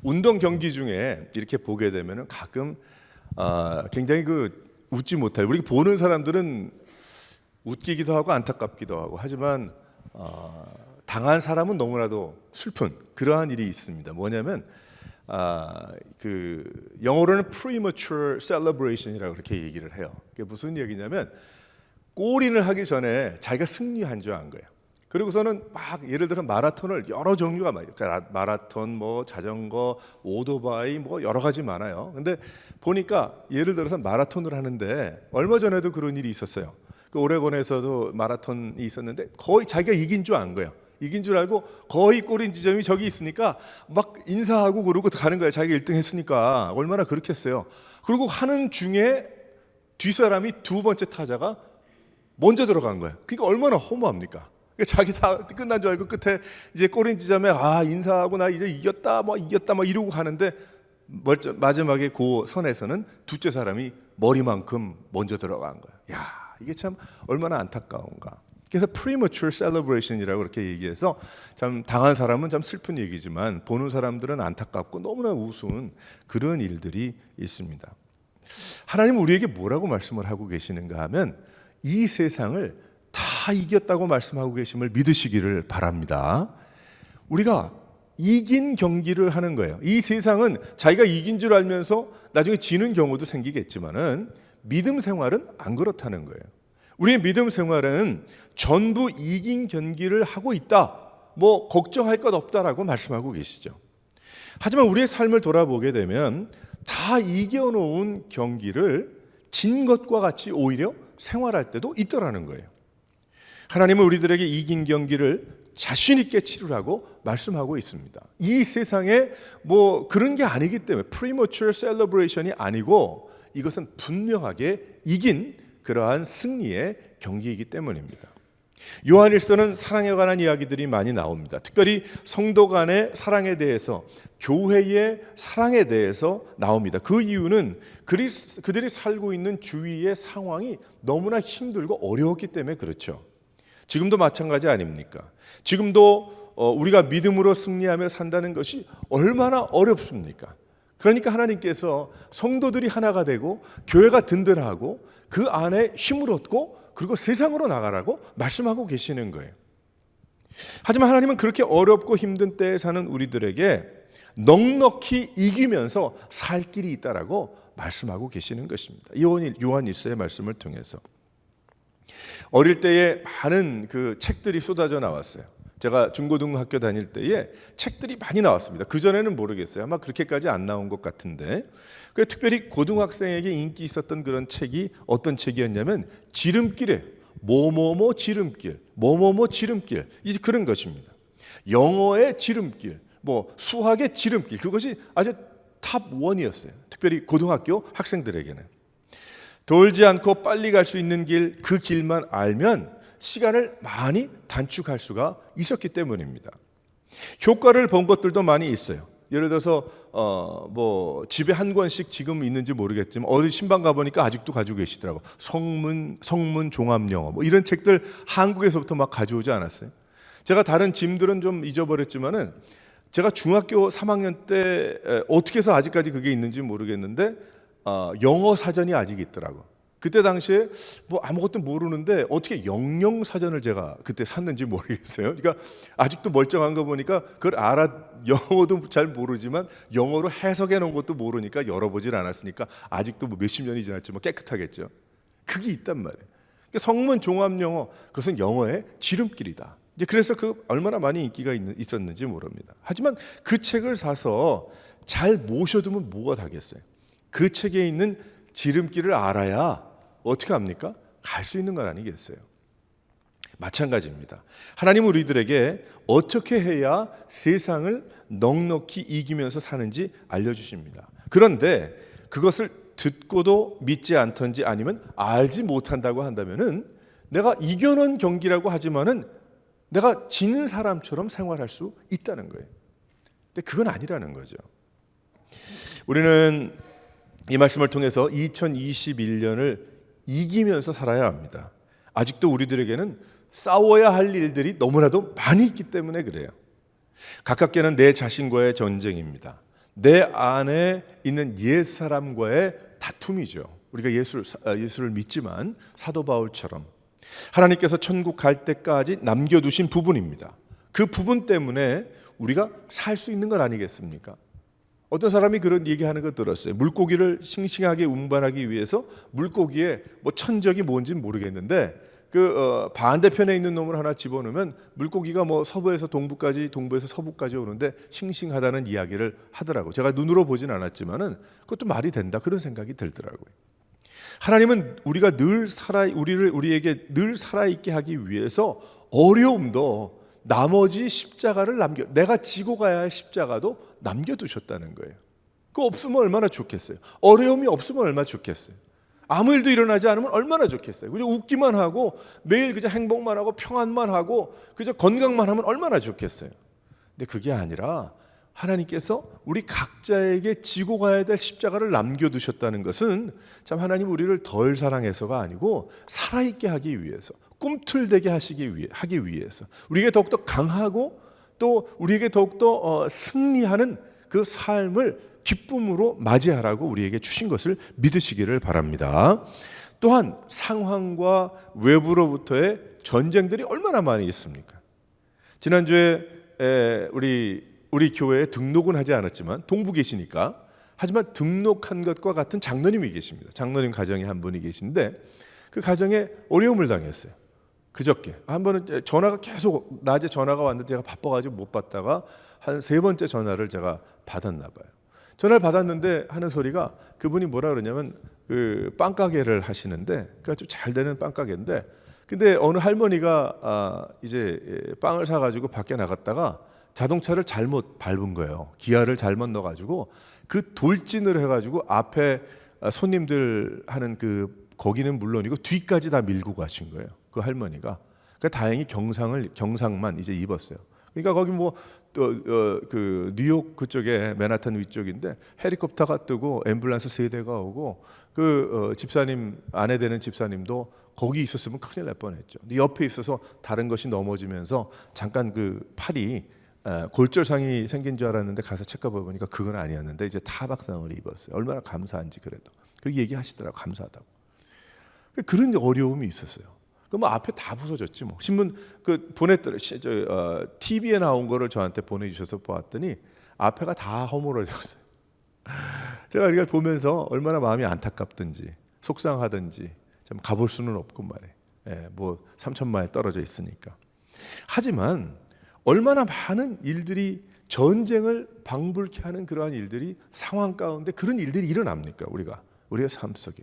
운동 경기 중에 이렇게 보게 되면 가끔 굉장히 웃지 못할, 우리 보는 사람들은 웃기기도 하고 안타깝기도 하고 하지만 당한 사람은 너무나도 슬픈 그러한 일이 있습니다. 뭐냐면 영어로는 premature celebration이라고 그렇게 얘기를 해요. 그게 무슨 얘기냐면 골인을 하기 전에 자기가 승리한 줄 안 거예요. 그리고서는 막 예를 들어 마라톤을 여러 종류가 많아요. 그러니까 마라톤, 뭐 자전거, 오토바이, 뭐 여러 가지 많아요. 근데 보니까 예를 들어서 마라톤을 하는데 얼마 전에도 그런 일이 있었어요. 그 오레곤에서도 마라톤이 있었는데 거의 자기가 이긴 줄 안 거예요. 이긴 줄 알고 거의 골인 지점이 저기 있으니까 막 인사하고 그러고 가는 거예요. 자기가 1등 했으니까. 얼마나 그렇겠어요. 그리고 하는 중에 뒷사람이 두 번째 타자가 먼저 들어간 거예요. 그러니까 얼마나 허무합니까? 자기 다 끝난 줄 알고 끝에 이제 골인 지점에 인사하고 나 이제 이겼다 뭐 이러고 가는데 마지막에 그 선에서는 둘째 사람이 머리만큼 먼저 들어간 거예요. 야, 이게 참 얼마나 안타까운가. 그래서 premature celebration이라고 그렇게 얘기해서 참 당한 사람은 참 슬픈 얘기지만 보는 사람들은 안타깝고 너무나 우스운 그런 일들이 있습니다. 하나님은 우리에게 뭐라고 말씀을 하고 계시는가 하면 이 세상을 다 이겼다고 말씀하고 계심을 믿으시기를 바랍니다. 우리가 이긴 경기를 하는 거예요. 이 세상은 자기가 이긴 줄 알면서 나중에 지는 경우도 생기겠지만은 믿음 생활은 안 그렇다는 거예요. 우리의 믿음 생활은 전부 이긴 경기를 하고 있다. 뭐 걱정할 것 없다라고 말씀하고 계시죠. 하지만 우리의 삶을 돌아보게 되면 다 이겨놓은 경기를 진 것과 같이 오히려 생활할 때도 있더라는 거예요. 하나님은 우리들에게 이긴 경기를 자신 있게 치르라고 말씀하고 있습니다. 이 세상에 뭐 그런 게 아니기 때문에 premature celebration이 아니고 이것은 분명하게 이긴 그러한 승리의 경기이기 때문입니다. 요한일서는 사랑에 관한 이야기들이 많이 나옵니다. 특별히 성도 간의 사랑에 대해서, 교회의 사랑에 대해서 나옵니다. 그 이유는 그들이 살고 있는 주위의 상황이 너무나 힘들고 어려웠기 때문에 그렇죠. 지금도 마찬가지 아닙니까? 지금도 우리가 믿음으로 승리하며 산다는 것이 얼마나 어렵습니까? 그러니까 하나님께서 성도들이 하나가 되고 교회가 든든하고 그 안에 힘을 얻고 그리고 세상으로 나가라고 말씀하고 계시는 거예요. 하지만 하나님은 그렇게 어렵고 힘든 때에 사는 우리들에게 넉넉히 이기면서 살 길이 있다라고 말씀하고 계시는 것입니다. 요한일서의 말씀을 통해서 어릴 때에 많은 그 책들이 쏟아져 나왔어요. 제가 중고등학교 다닐 때에 책들이 많이 나왔습니다. 그전에는 모르겠어요. 아마 그렇게까지 안 나온 것 같은데 특별히 고등학생에게 인기 있었던 그런 책이 어떤 책이었냐면 지름길에 뭐뭐뭐 지름길, 뭐뭐뭐 지름길, 이제 그런 것입니다. 영어의 지름길, 뭐 수학의 지름길, 그것이 아주 탑 1이었어요. 특별히 고등학교 학생들에게는. 돌지 않고 빨리 갈 수 있는 길, 그 길만 알면 시간을 많이 단축할 수가 있었기 때문입니다. 효과를 본 것들도 많이 있어요. 예를 들어서 뭐 집에 한 권씩 지금 있는지 모르겠지만 어디 신방 가보니까 아직도 가지고 계시더라고. 성문 종합영어 뭐 이런 책들 한국에서부터 막 가져오지 않았어요. 제가 다른 짐들은 좀 잊어버렸지만은 제가 중학교 3학년 때 어떻게 해서 아직까지 그게 있는지 모르겠는데 영어 사전이 아직 있더라고. 그때 당시에 뭐 아무것도 모르는데 어떻게 영영 사전을 제가 그때 샀는지 모르겠어요. 그러니까 아직도 멀쩡한 거 보니까 그걸 영어도 잘 모르지만 영어로 해석해 놓은 것도 모르니까 열어보질 않았으니까 아직도 뭐 몇십 년이 지났지만 깨끗하겠죠. 그게 있단 말이에요. 그러니까 성문 종합 영어, 그것은 영어의 지름길이다. 이제 그래서 그 얼마나 많이 인기가 있었는지 모릅니다. 하지만 그 책을 사서 잘 모셔두면 뭐가 다겠어요. 그 책에 있는 지름길을 알아야 어떻게 합니까? 갈 수 있는 건 아니겠어요? 마찬가지입니다. 하나님은 우리들에게 어떻게 해야 세상을 넉넉히 이기면서 사는지 알려주십니다. 그런데 그것을 듣고도 믿지 않던지 아니면 알지 못한다고 한다면은 내가 이겨놓은 경기라고 하지만은 내가 지는 사람처럼 생활할 수 있다는 거예요. 근데 그건 아니라는 거죠. 우리는 이 말씀을 통해서 2021년을 이기면서 살아야 합니다. 아직도 우리들에게는 싸워야 할 일들이 너무나도 많이 있기 때문에 그래요. 가깝게는 내 자신과의 전쟁입니다. 내 안에 있는 옛사람과의 다툼이죠. 우리가 예수를 믿지만 사도 바울처럼 하나님께서 천국 갈 때까지 남겨두신 부분입니다. 그 부분 때문에 우리가 살 수 있는 건 아니겠습니까? 어떤 사람이 그런 얘기하는 거 들었어요. 물고기를 싱싱하게 운반하기 위해서 물고기에 뭐 천적이 뭔지는 모르겠는데 반대편에 있는 놈을 하나 집어넣으면 물고기가 뭐 서부에서 동부까지, 동부에서 서부까지 오는데 싱싱하다는 이야기를 하더라고요. 제가 눈으로 보진 않았지만은 그것도 말이 된다, 그런 생각이 들더라고요. 하나님은 우리에게 늘 살아있게 하기 위해서 어려움도 나머지 십자가를 내가 지고 가야 할 십자가도 남겨두셨다는 거예요. 그거 없으면 얼마나 좋겠어요. 어려움이 없으면 얼마나 좋겠어요. 아무 일도 일어나지 않으면 얼마나 좋겠어요. 그저 웃기만 하고 매일 그저 행복만 하고 평안만 하고 그저 건강만 하면 얼마나 좋겠어요. 근데 그게 아니라 하나님께서 우리 각자에게 지고 가야 될 십자가를 남겨두셨다는 것은 참 하나님 우리를 덜 사랑해서가 아니고 살아있게 하기 위해서, 꿈틀대게 하기 위해서, 우리에게 더욱더 강하고 또 우리에게 더욱더 승리하는 그 삶을 기쁨으로 맞이하라고 우리에게 주신 것을 믿으시기를 바랍니다. 또한 상황과 외부로부터의 전쟁들이 얼마나 많이 있습니까? 지난주에 우리 교회에 등록은 하지 않았지만 동부 계시니까, 하지만 등록한 것과 같은 장로님이 계십니다. 장로님 가정에 한 분이 계신데 그 가정에 어려움을 당했어요. 그저께 한 번은 전화가 계속 낮에 전화가 왔는데 제가 바빠가지고 못 받다가 한 3번째 전화를 제가 받았나 봐요. 전화를 받았는데 하는 소리가, 그분이 뭐라 그러냐면 그 빵가게를 하시는데, 그러니까 좀 잘 되는 빵가게인데, 근데 어느 할머니가 이제 빵을 사가지고 밖에 나갔다가 자동차를 잘못 밟은 거예요. 기아를 잘못 넣어가지고 그 돌진을 해가지고 앞에 손님들 하는 거기는 물론이고 뒤까지 다 밀고 가신 거예요. 그 할머니가. 그러니까 다행히 경상만 이제 입었어요. 그러니까 거기 그 뉴욕 그쪽에 맨하탄 위쪽인데 헬리콥터가 뜨고 앰뷸런스 3대가 오고 집사님, 아내 되는 집사님도 거기 있었으면 큰일 날 뻔했죠. 근데 옆에 있어서 다른 것이 넘어지면서 잠깐 팔이 골절상이 생긴 줄 알았는데 가서 체크해 보니까 그건 아니었는데 이제 타박상을 입었어요. 얼마나 감사한지. 그래도 그렇게 얘기하시더라고, 감사하다고. 그런 어려움이 있었어요. 그럼 앞에 다 부서졌지 뭐. 신문 TV에 나온 거를 저한테 보내주셔서 보았더니 앞에가 다 허물어졌어요. 제가 이걸 보면서 얼마나 마음이 안타깝든지 속상하든지 좀 가볼 수는 없군 말이에요. 뭐 3,000마일 떨어져 있으니까. 하지만 얼마나 많은 일들이, 전쟁을 방불케 하는 그러한 일들이, 상황 가운데 그런 일들이 일어납니까? 우리의 삶 속에.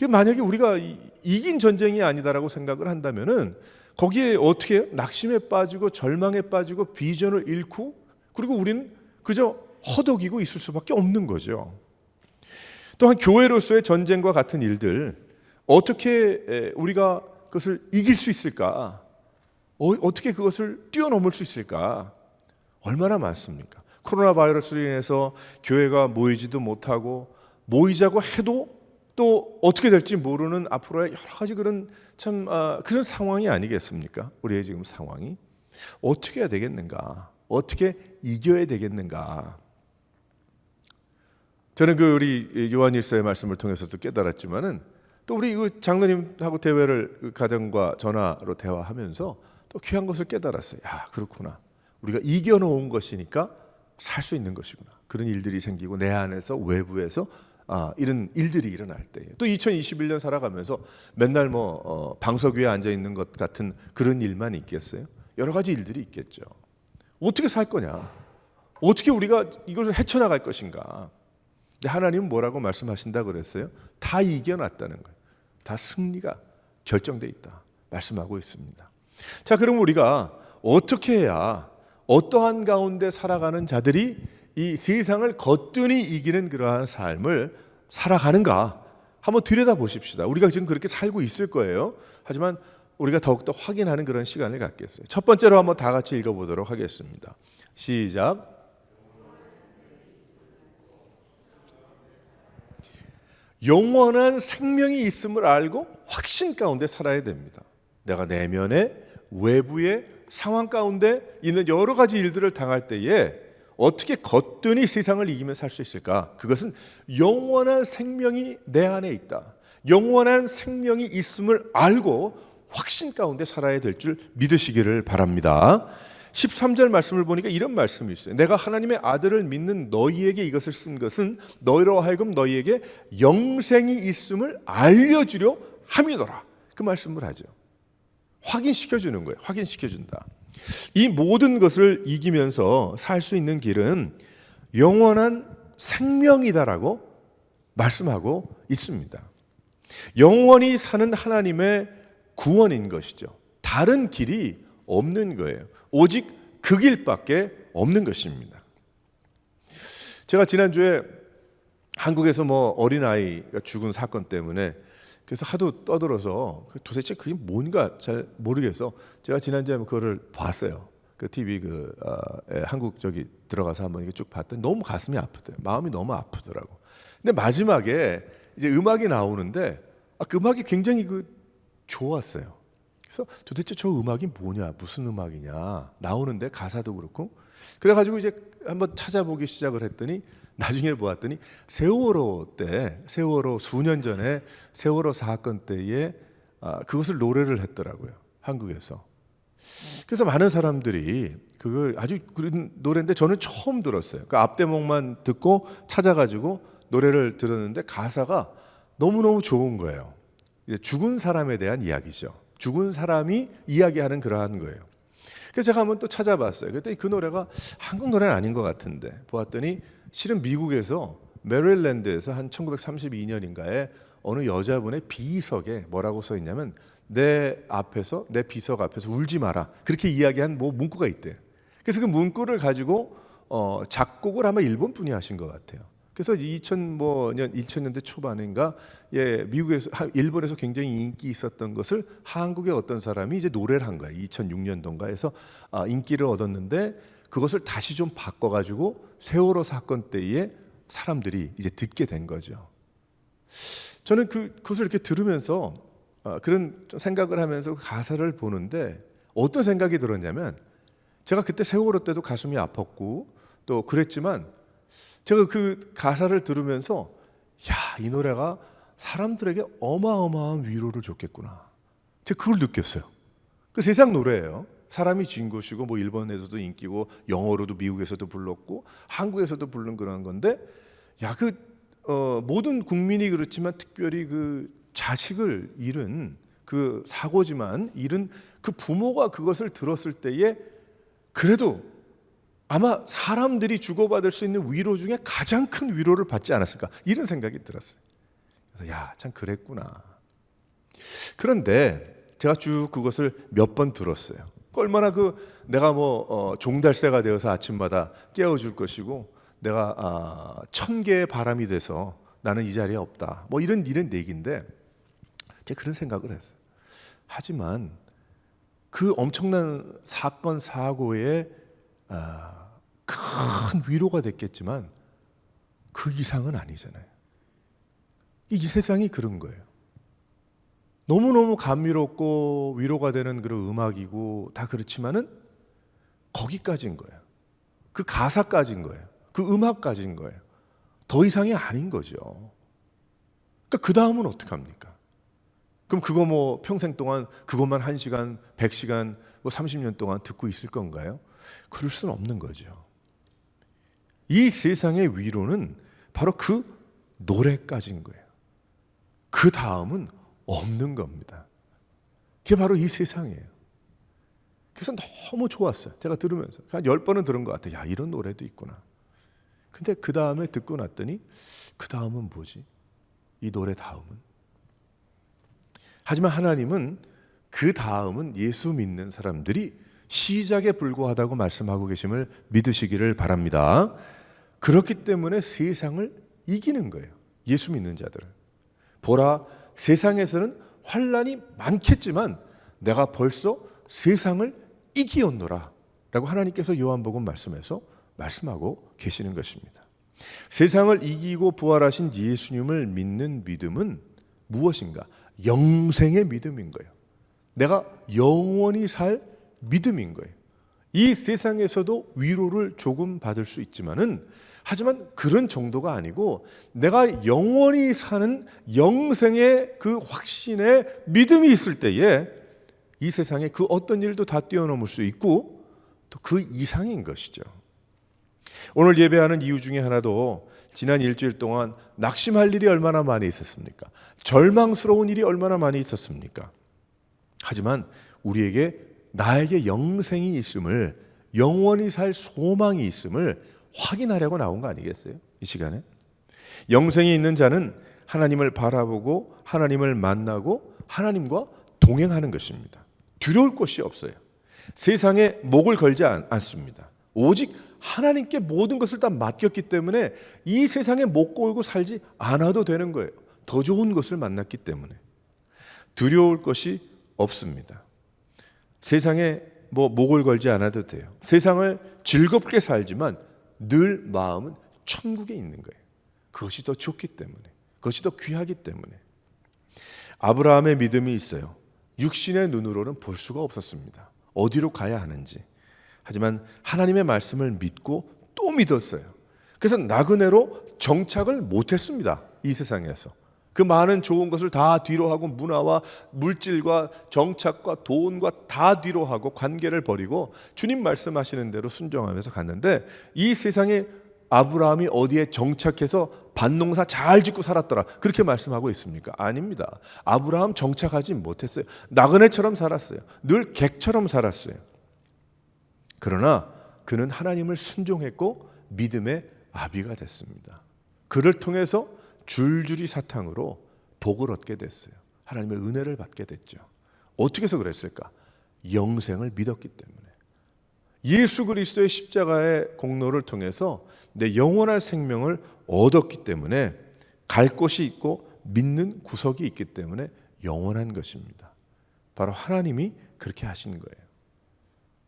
만약에 우리가 이긴 전쟁이 아니다라고 생각을 한다면은 거기에 어떻게 낙심에 빠지고 절망에 빠지고 비전을 잃고, 그리고 우리는 그저 허덕이고 있을 수밖에 없는 거죠. 또한 교회로서의 전쟁과 같은 일들, 어떻게 우리가 그것을 이길 수 있을까? 어떻게 그것을 뛰어넘을 수 있을까? 얼마나 많습니까? 코로나 바이러스로 인해서 교회가 모이지도 못하고, 모이자고 해도 또 어떻게 될지 모르는 앞으로의 여러 가지 그런 상황이 아니겠습니까? 우리의 지금 상황이 어떻게 해야 되겠는가? 어떻게 이겨야 되겠는가? 저는 우리 요한일서의 말씀을 통해서도 깨달았지만은, 또 우리 장로님하고 대화를 가정과 전화로 대화하면서 또 귀한 것을 깨달았어요. 야, 그렇구나. 우리가 이겨놓은 것이니까 살 수 있는 것이구나. 그런 일들이 생기고 내 안에서 외부에서 이런 일들이 일어날 때, 또 2021년 살아가면서 맨날 방석 위에 앉아 있는 것 같은 그런 일만 있겠어요? 여러 가지 일들이 있겠죠. 어떻게 살 거냐? 어떻게 우리가 이것을 헤쳐나갈 것인가? 근데 하나님은 뭐라고 말씀하신다 그랬어요? 다 이겨놨다는 거예요. 다 승리가 결정돼 있다 말씀하고 있습니다. 자, 그럼 우리가 어떻게 해야 어떠한 가운데 살아가는 자들이 이 세상을 거뜬히 이기는 그러한 삶을 살아가는가 한번 들여다보십시다. 우리가 지금 그렇게 살고 있을 거예요. 하지만 우리가 더욱더 확인하는 그런 시간을 갖겠어요. 첫 번째로 한번 다 같이 읽어보도록 하겠습니다. 시작. 영원한 생명이 있음을 알고 확신 가운데 살아야 됩니다. 내가 내면에 외부에 상황 가운데 있는 여러 가지 일들을 당할 때에 어떻게 거뜬히 세상을 이기며 살 수 있을까? 그것은 영원한 생명이 내 안에 있다. 영원한 생명이 있음을 알고 확신 가운데 살아야 될 줄 믿으시기를 바랍니다. 13절 말씀을 보니까 이런 말씀이 있어요. 내가 하나님의 아들을 믿는 너희에게 이것을 쓴 것은 너희로 하여금 너희에게 영생이 있음을 알려주려 함이더라. 그 말씀을 하죠. 확인시켜주는 거예요. 확인시켜준다. 이 모든 것을 이기면서 살 수 있는 길은 영원한 생명이다라고 말씀하고 있습니다. 영원히 사는 하나님의 구원인 것이죠. 다른 길이 없는 거예요. 오직 그 길밖에 없는 것입니다. 제가 지난주에 한국에서 어린아이가 죽은 사건 때문에 그래서 하도 떠들어서 도대체 그게 뭔가 잘 모르겠어. 제가 지난주에 그거를 봤어요. 그 TV 한국 들어가서 한번 이게 쭉 봤더니 너무 가슴이 아프더라고요. 마음이 너무 아프더라고. 근데 마지막에 이제 음악이 나오는데 그 음악이 굉장히 좋았어요. 그래서 도대체 저 음악이 뭐냐, 무슨 음악이냐 나오는데 가사도 그렇고 그래가지고 이제 한번 찾아보기 시작을 했더니 나중에 보았더니 세월호 수년 전에 세월호 사건 때에 그것을 노래를 했더라고요. 한국에서. 그래서 많은 사람들이 그걸 아주 그런 노래인데 저는 처음 들었어요. 그 앞대목만 듣고 찾아가지고 노래를 들었는데 가사가 너무너무 좋은 거예요. 죽은 사람에 대한 이야기죠. 죽은 사람이 이야기하는 그러한 거예요. 그래서 제가 한번 또 찾아봤어요. 그랬더니 그 노래가 한국 노래는 아닌 것 같은데 보았더니 실은 미국에서 메릴랜드에서 한 1932년인가에 어느 여자분의 비석에 뭐라고 써 있냐면 내 비석 앞에서 울지 마라. 그렇게 이야기한 문구가 있대요. 그래서 그 문구를 가지고 작곡을 아마 일본 분이 하신 것 같아요. 그래서 2000년대 초반인가 일본에서 굉장히 인기 있었던 것을 한국의 어떤 사람이 이제 노래를 한 거예요. 2006년도인가에서 인기를 얻었는데 그것을 다시 좀 바꿔가지고 세월호 사건 때에 사람들이 이제 듣게 된 거죠. 저는 그것을 이렇게 들으면서 그런 생각을 하면서 그 가사를 보는데 어떤 생각이 들었냐면 제가 그때 세월호 때도 가슴이 아팠고 또 그랬지만 제가 그 가사를 들으면서 이 노래가 사람들에게 어마어마한 위로를 줬겠구나. 제가 그걸 느꼈어요. 그 세상 노래예요. 사람이 지은 것이고 일본에서도 인기고 영어로도 미국에서도 불렀고 한국에서도 부른 그런 건데 모든 국민이 그렇지만 특별히 그 자식을 잃은 그 사고지만 잃은 그 부모가 그것을 들었을 때에 그래도 아마 사람들이 주고받을 수 있는 위로 중에 가장 큰 위로를 받지 않았을까 이런 생각이 들었어요. 그래서 참 그랬구나. 그런데 제가 쭉 그것을 몇 번 들었어요. 얼마나 내가 종달새가 되어서 아침마다 깨워줄 것이고 내가 1000개의 바람이 돼서 나는 이 자리에 없다. 이런 얘기인데 제가 그런 생각을 했어요. 하지만 그 엄청난 사건 사고에 큰 위로가 됐겠지만 그 이상은 아니잖아요. 이 세상이 그런 거예요. 너무너무 감미롭고 위로가 되는 그런 음악이고 다 그렇지만은 거기까지인 거예요. 그 가사까지인 거예요. 그 음악까지인 거예요. 더 이상이 아닌 거죠. 그러니까 그 다음은 어떡합니까? 그럼 그거 평생 동안 그것만 1시간, 100시간, 30년 동안 듣고 있을 건가요? 그럴 수는 없는 거죠. 이 세상의 위로는 바로 그 노래까지인 거예요. 그 다음은 없는 겁니다. 그게 바로 이 세상이에요. 그래서 너무 좋았어요. 제가 들으면서 한 10번은 들은 것 같아요. 이런 노래도 있구나. 근데 그 다음에 듣고 났더니 그 다음은 뭐지? 이 노래 다음은? 하지만 하나님은 그 다음은 예수 믿는 사람들이 시작에 불과하다고 말씀하고 계심을 믿으시기를 바랍니다. 그렇기 때문에 세상을 이기는 거예요. 예수 믿는 자들은. 보라, 세상에서는 환난이 많겠지만 내가 벌써 세상을 이기었노라 라고 하나님께서 요한복음 말씀에서 말씀하고 계시는 것입니다. 세상을 이기고 부활하신 예수님을 믿는 믿음은 무엇인가? 영생의 믿음인 거예요. 내가 영원히 살 믿음인 거예요. 이 세상에서도 위로를 조금 받을 수 있지만은 하지만 그런 정도가 아니고 내가 영원히 사는 영생의 그 확신의 믿음이 있을 때에 이 세상에 그 어떤 일도 다 뛰어넘을 수 있고 또 그 이상인 것이죠. 오늘 예배하는 이유 중에 하나도 지난 일주일 동안 낙심할 일이 얼마나 많이 있었습니까? 절망스러운 일이 얼마나 많이 있었습니까? 하지만 우리에게 나에게 영생이 있음을, 영원히 살 소망이 있음을 확인하려고 나온 거 아니겠어요? 이 시간에 영생이 있는 자는 하나님을 바라보고 하나님을 만나고 하나님과 동행하는 것입니다. 두려울 것이 없어요. 세상에 목을 걸지 않습니다. 오직 하나님께 모든 것을 다 맡겼기 때문에 이 세상에 목 걸고 살지 않아도 되는 거예요. 더 좋은 것을 만났기 때문에 두려울 것이 없습니다. 세상에 목을 걸지 않아도 돼요. 세상을 즐겁게 살지만 늘 마음은 천국에 있는 거예요. 그것이 더 좋기 때문에, 그것이 더 귀하기 때문에. 아브라함의 믿음이 있어요. 육신의 눈으로는 볼 수가 없었습니다. 어디로 가야 하는지. 하지만 하나님의 말씀을 믿고 또 믿었어요. 그래서 나그네로 정착을 못했습니다. 이 세상에서. 그 많은 좋은 것을 다 뒤로 하고 문화와 물질과 정착과 돈과 다 뒤로 하고 관계를 버리고 주님 말씀하시는 대로 순종하면서 갔는데 이 세상에 아브라함이 어디에 정착해서 밭농사 잘 짓고 살았더라 그렇게 말씀하고 있습니까? 아닙니다. 아브라함 정착하지 못했어요. 나그네처럼 살았어요. 늘 객처럼 살았어요. 그러나 그는 하나님을 순종했고 믿음의 아비가 됐습니다. 그를 통해서 줄줄이 사탕으로 복을 얻게 됐어요. 하나님의 은혜를 받게 됐죠. 어떻게 해서 그랬을까? 영생을 믿었기 때문에. 예수 그리스도의 십자가의 공로를 통해서 내 영원한 생명을 얻었기 때문에 갈 곳이 있고 믿는 구석이 있기 때문에 영원한 것입니다. 바로 하나님이 그렇게 하신 거예요.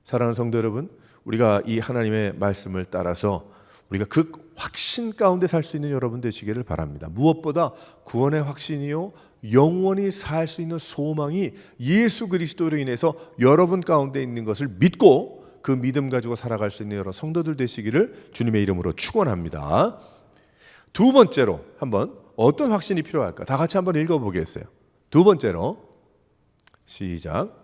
사랑하는 성도 여러분, 우리가 이 하나님의 말씀을 따라서 우리가 그 확신 가운데 살 수 있는 여러분 되시기를 바랍니다. 무엇보다 구원의 확신이요 영원히 살 수 있는 소망이 예수 그리스도로 인해서 여러분 가운데 있는 것을 믿고 그 믿음 가지고 살아갈 수 있는 여러 성도들 되시기를 주님의 이름으로 축원합니다. 두 번째로 한번 어떤 확신이 필요할까? 다 같이 한번 읽어보겠어요. 두 번째로 시작.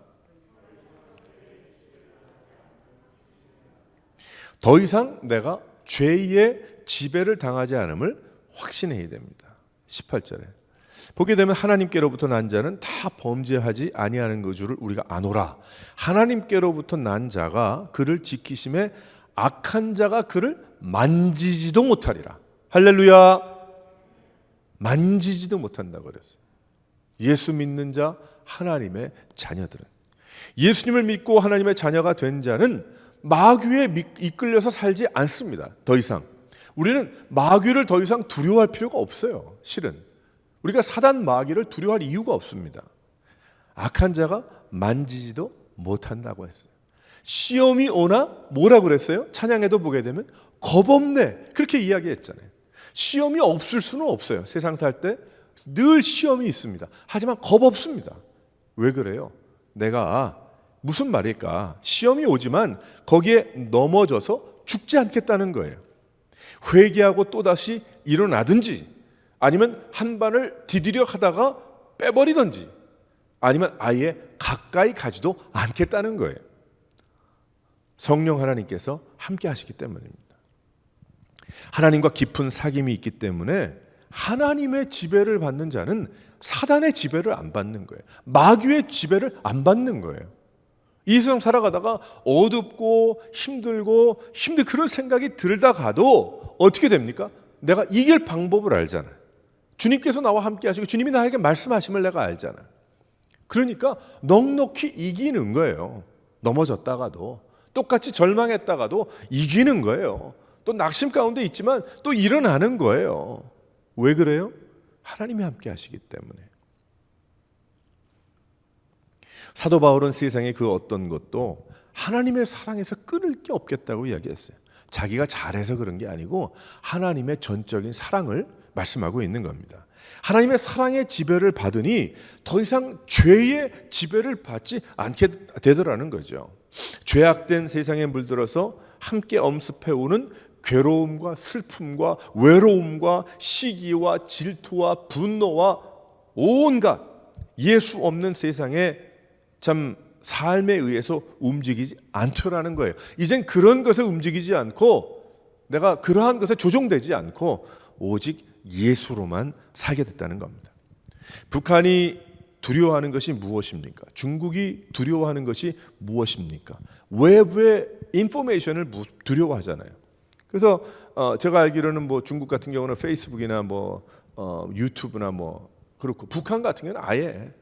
더 이상 내가 죄의 지배를 당하지 않음을 확신해야 됩니다. 18절에 보게 되면 하나님께로부터 난 자는 다 범죄하지 아니하는 그 줄을 우리가 아노라. 하나님께로부터 난 자가 그를 지키심에 악한 자가 그를 만지지도 못하리라. 할렐루야. 만지지도 못한다고 그랬어요. 예수 믿는 자 하나님의 자녀들은, 예수님을 믿고 하나님의 자녀가 된 자는 마귀에 이끌려서 살지 않습니다. 더 이상 우리는 마귀를 더 이상 두려워할 필요가 없어요. 실은 우리가 사단 마귀를 두려워할 이유가 없습니다. 악한 자가 만지지도 못한다고 했어요. 시험이 오나 뭐라고 그랬어요? 찬양에도 보게 되면 겁없네 그렇게 이야기했잖아요. 시험이 없을 수는 없어요. 세상 살 때 늘 시험이 있습니다. 하지만 겁 없습니다. 왜 그래요? 내가 무슨 말일까? 시험이 오지만 거기에 넘어져서 죽지 않겠다는 거예요. 회개하고 또다시 일어나든지 아니면 한 발을 디디려 하다가 빼버리든지 아니면 아예 가까이 가지도 않겠다는 거예요. 성령 하나님께서 함께 하시기 때문입니다. 하나님과 깊은 사귐이 있기 때문에 하나님의 지배를 받는 자는 사단의 지배를 안 받는 거예요. 마귀의 지배를 안 받는 거예요. 이 세상 살아가다가 어둡고 힘들고 그런 생각이 들다 가도 어떻게 됩니까? 내가 이길 방법을 알잖아요. 주님께서 나와 함께 하시고 주님이 나에게 말씀하심을 내가 알잖아요. 그러니까 넉넉히 이기는 거예요. 넘어졌다가도 똑같이 절망했다가도 이기는 거예요. 또 낙심 가운데 있지만 또 일어나는 거예요. 왜 그래요? 하나님이 함께 하시기 때문에. 사도 바울은 세상의 그 어떤 것도 하나님의 사랑에서 끊을 게 없겠다고 이야기했어요. 자기가 잘해서 그런 게 아니고 하나님의 전적인 사랑을 말씀하고 있는 겁니다. 하나님의 사랑의 지배를 받으니 더 이상 죄의 지배를 받지 않게 되더라는 거죠. 죄악된 세상에 물들어서 함께 엄습해오는 괴로움과 슬픔과 외로움과 시기와 질투와 분노와 온갖 예수 없는 세상에 참 삶에 의해서 움직이지 않더라는 거예요. 이젠 그런 것에 움직이지 않고 내가 그러한 것에 조종되지 않고 오직 예수로만 살게 됐다는 겁니다. 북한이 두려워하는 것이 무엇입니까? 중국이 두려워하는 것이 무엇입니까? 외부의 인포메이션을 두려워하잖아요. 그래서 제가 알기로는 뭐 중국 같은 경우는 페이스북이나 뭐 유튜브나 뭐 그렇고, 북한 같은 경우는 아예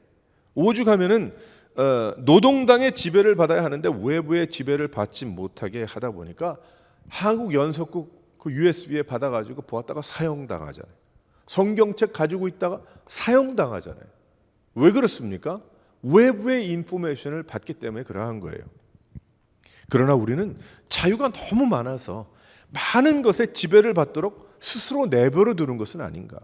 오죽하면은 노동당의 지배를 받아야 하는데 외부의 지배를 받지 못하게 하다 보니까 한국 연속국 그 USB에 받아가지고 보았다가 사형당하잖아요. 성경책 가지고 있다가 사형당하잖아요. 왜 그렇습니까? 외부의 인포메이션을 받기 때문에 그러한 거예요. 그러나 우리는 자유가 너무 많아서 많은 것에 지배를 받도록 스스로 내버려 두는 것은 아닌가.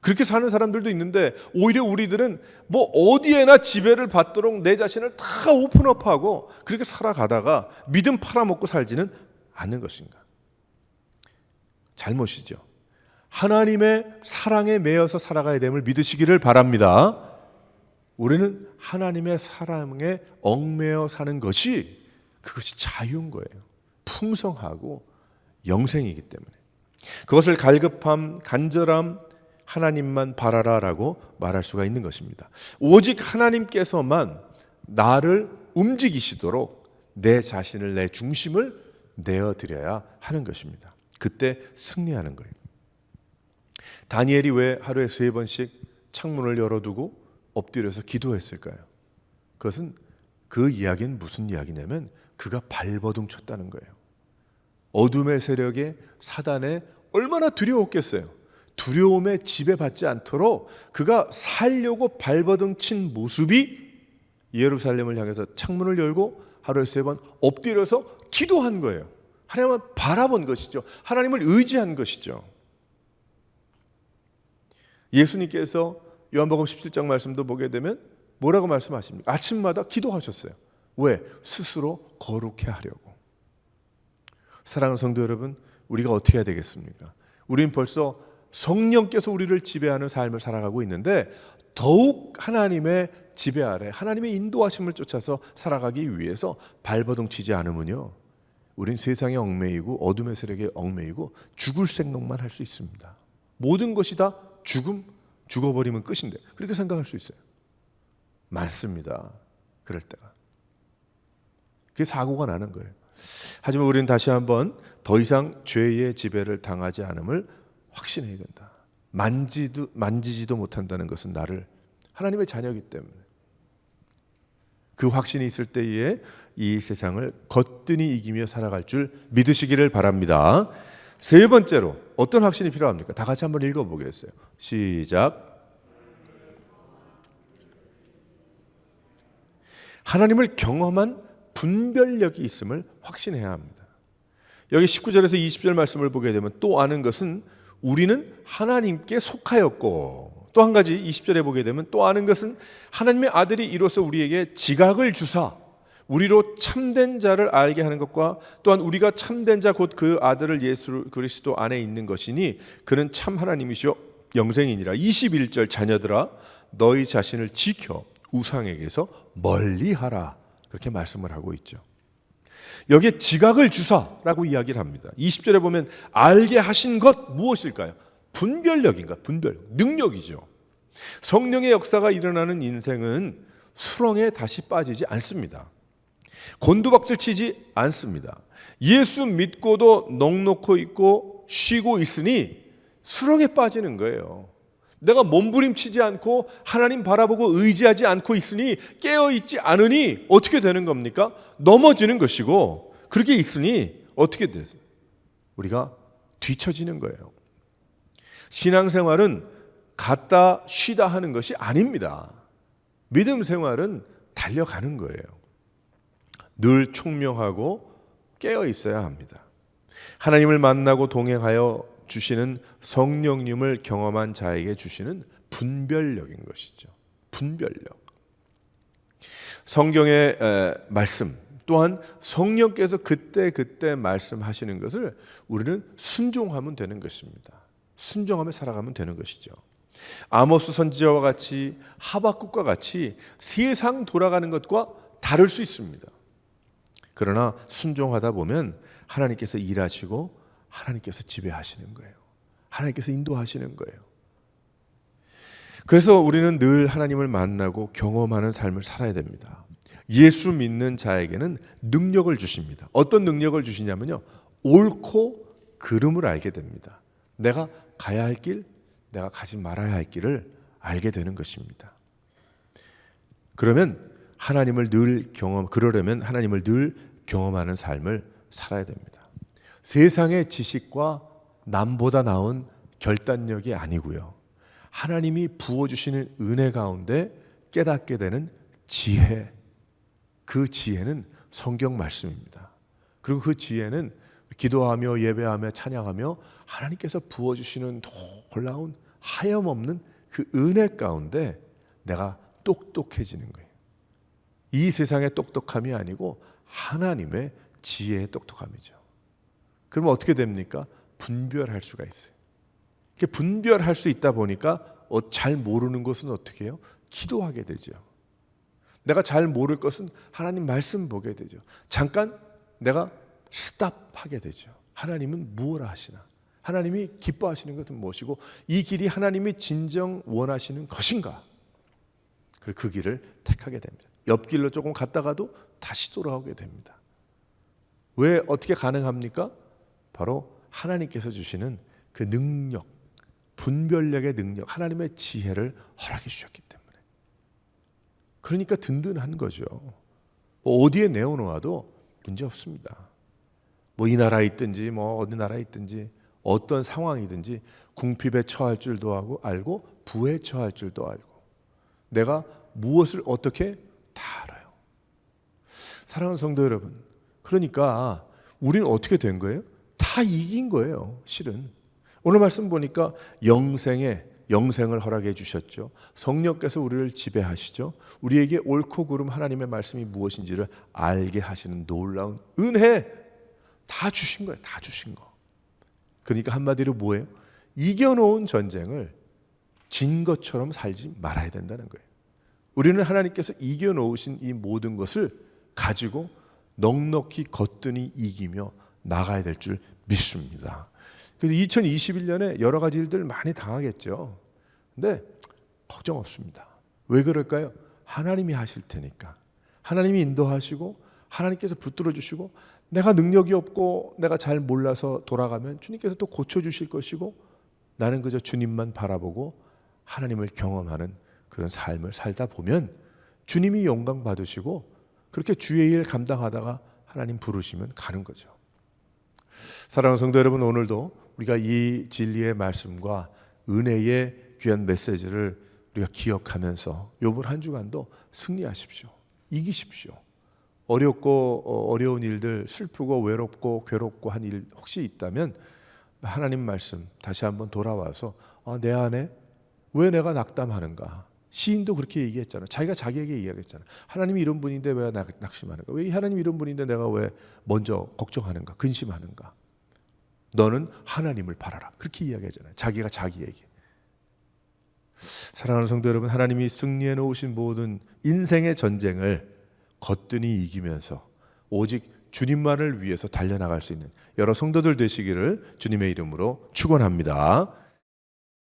그렇게 사는 사람들도 있는데 오히려 우리들은 뭐 어디에나 지배를 받도록 내 자신을 다 오픈업하고 그렇게 살아가다가 믿음 팔아먹고 살지는 않는 것인가. 잘못이죠. 하나님의 사랑에 매여서 살아가야 됨을 믿으시기를 바랍니다. 우리는 하나님의 사랑에 얽매여 사는 것이 그것이 자유인 거예요. 풍성하고 영생이기 때문에. 그것을 갈급함, 간절함, 하나님만 바라라라고 말할 수가 있는 것입니다. 오직 하나님께서만 나를 움직이시도록 내 자신을, 내 중심을 내어드려야 하는 것입니다. 그때 승리하는 거예요. 다니엘이 왜 하루에 3번씩 창문을 열어두고 엎드려서 기도했을까요? 그것은 그 이야기는 무슨 이야기냐면 그가 발버둥 쳤다는 거예요. 어둠의 세력에 사단에 얼마나 두려웠겠어요. 두려움에 지배받지 않도록 그가 살려고 발버둥 친 모습이 예루살렘을 향해서 창문을 열고 하루에 3번 엎드려서 기도한 거예요. 하나님을 바라본 것이죠. 하나님을 의지한 것이죠. 예수님께서 요한복음 17장 말씀도 보게 되면 뭐라고 말씀하십니까? 아침마다 기도하셨어요. 왜? 스스로 거룩해 하려고. 사랑하는 성도 여러분, 우리가 어떻게 해야 되겠습니까? 우리는 벌써 성령께서 우리를 지배하는 삶을 살아가고 있는데 더욱 하나님의 지배 아래 하나님의 인도하심을 쫓아서 살아가기 위해서 발버둥 치지 않으면요, 우린 세상에 얽매이고 어둠의 세력에 얽매이고 죽을 생각만 할 수 있습니다. 모든 것이 다 죽어버리면 끝인데 그렇게 생각할 수 있어요. 많습니다. 그럴 때가. 그게 사고가 나는 거예요. 하지만 우리는 다시 한번 더 이상 죄의 지배를 당하지 않음을 확신해야 된다. 만지지도 못한다는 것은 나를 하나님의 자녀이기 때문에 그 확신이 있을 때에 이 세상을 거뜬히 이기며 살아갈 줄 믿으시기를 바랍니다. 세 번째로 어떤 확신이 필요합니까? 다 같이 한번 읽어보겠어요. 시작. 하나님을 경험한 분별력이 있음을 확신해야 합니다. 여기 19절에서 20절 말씀을 보게 되면 또 아는 것은 우리는 하나님께 속하였고, 또 한 가지 20절에 보게 되면 또 아는 것은 하나님의 아들이 이로써 우리에게 지각을 주사 우리로 참된 자를 알게 하는 것과 또한 우리가 참된 자 곧 그 아들을 예수 그리스도 안에 있는 것이니 그는 참 하나님이시요 영생이니라. 21절 자녀들아 너희 자신을 지켜 우상에게서 멀리하라, 그렇게 말씀을 하고 있죠. 여기에 지각을 주사라고 이야기를 합니다. 20절에 보면 알게 하신 것 무엇일까요? 분별력인가? 분별력, 능력이죠. 성령의 역사가 일어나는 인생은 수렁에 다시 빠지지 않습니다. 곤두박질 치지 않습니다. 예수 믿고도 넋놓고 있고 쉬고 있으니 수렁에 빠지는 거예요. 내가 몸부림치지 않고 하나님 바라보고 의지하지 않고 있으니, 깨어있지 않으니 어떻게 되는 겁니까? 넘어지는 것이고, 그렇게 있으니 어떻게 돼요? 우리가 뒤처지는 거예요. 신앙생활은 갔다 쉬다 하는 것이 아닙니다. 믿음 생활은 달려가는 거예요. 늘 총명하고 깨어 있어야 합니다. 하나님을 만나고 동행하여 주시는 성령님을 경험한 자에게 주시는 분별력인 것이죠. 분별력. 성경의 말씀 또한 성령께서 그때 말씀하시는 것을 우리는 순종하면 되는 것입니다. 순종하며 살아가면 되는 것이죠. 아모스 선지자와 같이 하박국과 같이 세상 돌아가는 것과 다를 수 있습니다. 그러나 순종하다 보면 하나님께서 일하시고 하나님께서 지배하시는 거예요. 하나님께서 인도하시는 거예요. 그래서 우리는 늘 하나님을 만나고 경험하는 삶을 살아야 됩니다. 예수 믿는 자에게는 능력을 주십니다. 어떤 능력을 주시냐면요, 옳고 그름을 알게 됩니다. 내가 가야 할 길, 내가 가지 말아야 할 길을 알게 되는 것입니다. 그러면 그러려면 하나님을 늘 경험하는 삶을 살아야 됩니다. 세상의 지식과 남보다 나은 결단력이 아니고요, 하나님이 부어주시는 은혜 가운데 깨닫게 되는 지혜, 그 지혜는 성경 말씀입니다. 그리고 그 지혜는 기도하며 예배하며 찬양하며 하나님께서 부어주시는 놀라운 하염없는 그 은혜 가운데 내가 똑똑해지는 거예요. 이 세상의 똑똑함이 아니고 하나님의 지혜의 똑똑함이죠. 그러면 어떻게 됩니까? 분별할 수가 있어요. 이렇게 분별할 수 있다 보니까 잘 모르는 것은 어떻게 해요? 기도하게 되죠. 내가 잘 모를 것은 하나님 말씀 보게 되죠. 잠깐 내가 스탑하게 되죠. 하나님은 무엇을 하시나? 하나님이 기뻐하시는 것은 무엇이고 이 길이 하나님이 진정 원하시는 것인가? 그리고 그 길을 택하게 됩니다. 옆길로 조금 갔다가도 다시 돌아오게 됩니다. 왜 어떻게 가능합니까? 바로 하나님께서 주시는 그 능력, 분별력의 능력, 하나님의 지혜를 허락해 주셨기 때문에. 그러니까 든든한 거죠. 어디에 내어놓아도 문제 없습니다. 이 나라에 있든지 어디 나라에 있든지 어떤 상황이든지 궁핍에 처할 줄도 알고 부에 처할 줄도 알고 내가 무엇을 어떻게 다 알아요. 사랑하는 성도 여러분, 그러니까 우리는 어떻게 된 거예요? 다 이긴 거예요. 실은 오늘 말씀 보니까 영생을 허락해 주셨죠. 성령께서 우리를 지배하시죠. 우리에게 옳고 그름 하나님의 말씀이 무엇인지를 알게 하시는 놀라운 은혜 다 주신 거예요. 다 주신 거. 그러니까 한마디로 뭐예요? 이겨놓은 전쟁을 진 것처럼 살지 말아야 된다는 거예요. 우리는 하나님께서 이겨놓으신 이 모든 것을 가지고 넉넉히 거뜬히 이기며 나가야 될 줄 믿습니다. 그래서 2021년에 여러 가지 일들 많이 당하겠죠. 근데 걱정 없습니다. 왜 그럴까요? 하나님이 하실 테니까. 하나님이 인도하시고 하나님께서 붙들어 주시고 내가 능력이 없고 내가 잘 몰라서 돌아가면 주님께서 또 고쳐주실 것이고 나는 그저 주님만 바라보고 하나님을 경험하는 그런 삶을 살다 보면 주님이 영광 받으시고 그렇게 주의 일 감당하다가 하나님 부르시면 가는 거죠. 사랑하는 성도 여러분, 오늘도 우리가 이 진리의 말씀과 은혜의 귀한 메시지를 우리가 기억하면서 이번 한 주간도 승리하십시오. 이기십시오. 어렵고 어려운 일들, 슬프고 외롭고 괴롭고 한 일 혹시 있다면 하나님 말씀 다시 한번 돌아와서 내 안에 왜 내가 낙담하는가? 시인도 그렇게 얘기했잖아요. 자기가 자기에게 이야기했잖아요. 하나님이 이런 분인데 왜 낙심하는가? 왜 하나님이 이런 분인데 내가 왜 먼저 걱정하는가? 근심하는가? 너는 하나님을 바라라. 그렇게 이야기하잖아요. 자기가 자기에게. 사랑하는 성도 여러분, 하나님이 승리해 놓으신 모든 인생의 전쟁을 거뜬히 이기면서 오직 주님만을 위해서 달려나갈 수 있는 여러 성도들 되시기를 주님의 이름으로 축원합니다.